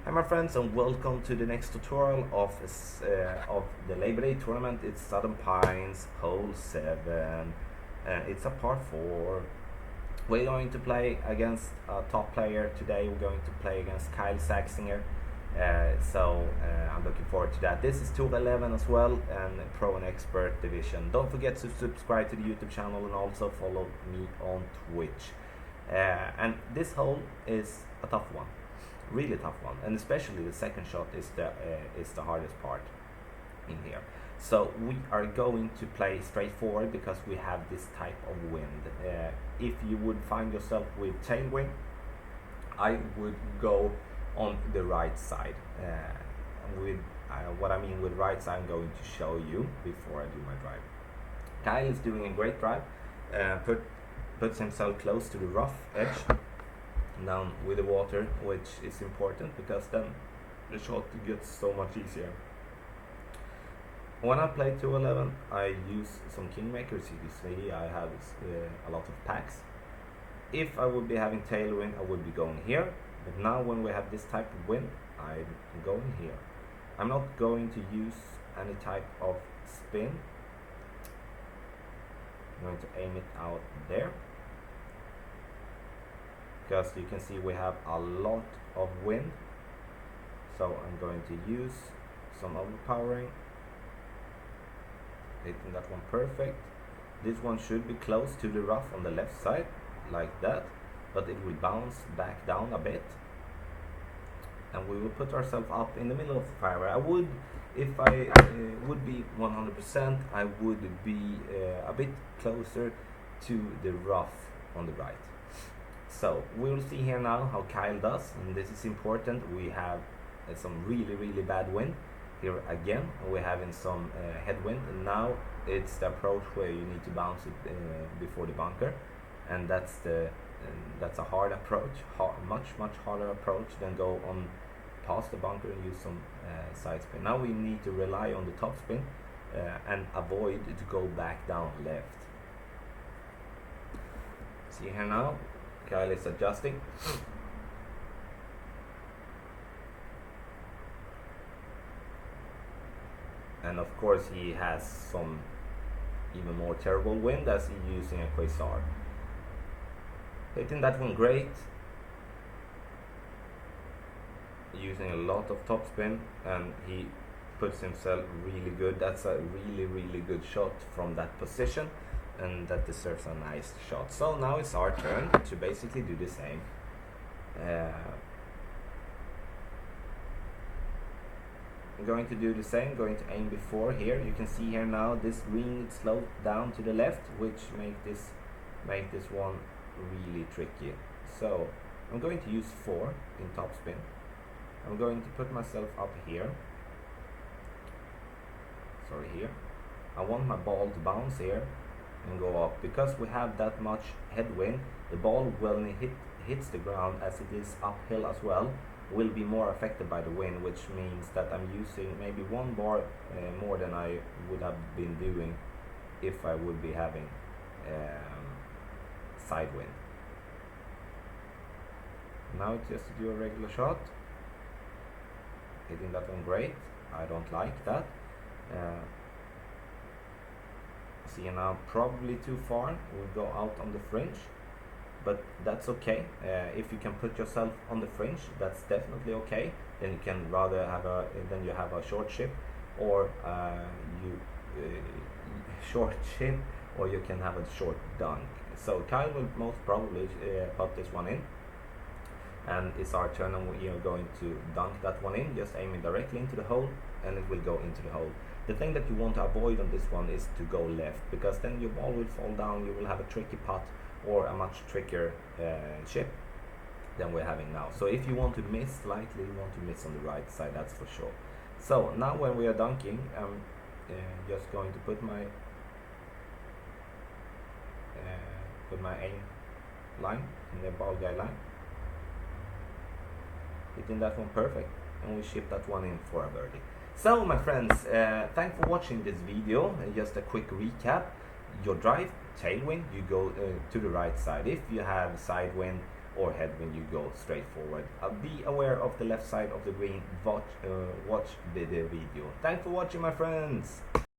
Hi my friends, and welcome to the next tutorial of the Labor Day tournament. It's Southern Pines Hole 7. It's a par 4. We're going to play against a top player today. We're going to play against Kyle Saxinger. I'm looking forward to that. This is Tour 11 as well, and Pro and Expert division. Don't forget to subscribe to the YouTube channel and also follow me on Twitch. And this hole is a tough one. Really tough one, and especially the second shot is the hardest part in here. So we are going to play straightforward because we have this type of wind. If you would find yourself with tailwind, I would go on the right side. What I mean with right side, I'm going to show you before I do my drive. Kyle is doing a great drive. Puts himself close to the rough edge, down with the water, which is important because then the shot gets so much easier. When I play 211, I use some kingmakers. You see, I have a lot of packs. If I would be having tailwind, I would be going here. But now when we have this type of wind, I'm going here. I'm not going to use any type of spin. I'm going to aim it out there, because you can see we have a lot of wind. So I'm going to use some overpowering, hitting that one perfect. This one should be close to the rough on the left side, like that, but it will bounce back down a bit, and we will put ourselves up in the middle of the fairway. I would, if I would be 100%, I would be a bit closer to the rough on the right. So we'll see here now how Kyle does, and this is important. We have some really bad wind here again. We're having some headwind, and now it's the approach where you need to bounce it before the bunker, and that's a hard approach, much harder approach than go on past the bunker and use some side spin. Now we need to rely on the top spin and avoid to go back down left. See here now, Kyle is adjusting. And of course he has some even more terrible wind as he's using a Quasar. Hitting that one great. Using a lot of topspin, and he puts himself really good. That's a really good shot from that position, and that deserves a nice shot. So now it's our turn to basically do the same. I'm going to do the same, going to aim before here. You can see here now this green sloped down to the left, which make this one really tricky. So I'm going to use 4 in topspin. I'm going to put myself up here. Sorry, here. I want my ball to bounce here and go up. Because we have that much headwind, the ball, when it hits the ground, as it is uphill as well, will be more affected by the wind, which means that I'm using maybe 1 bar more than I would have been doing if I would be having side wind. Now it's just to do a regular shot. Hitting that one great. I don't like that. See now, probably too far. We'll go out on the fringe, but that's okay. If you can put yourself on the fringe, that's definitely okay. Then you can rather have a short chip, or short chip, or you can have a short dunk. So Kyle will most probably put this one in, and it's our turn, and we are going to dunk that one in, just aiming directly into the hole, and it will go into the hole. The thing that you want to avoid on this one is to go left, because then your ball will fall down. You will have a tricky putt or a much trickier chip than we're having now. So if you want to miss slightly, you want to miss on the right side, that's for sure. So now when we are dunking, I'm just going to put my aim line in the ball guide line, hitting that one perfect, and we ship that one in for a birdie. So my friends, thanks for watching this video. Just a quick recap. Your drive, tailwind, you go to the right side. If you have side wind, or head when you go straight forward. Be aware of the left side of the green. Watch the video. Thanks for watching, my friends.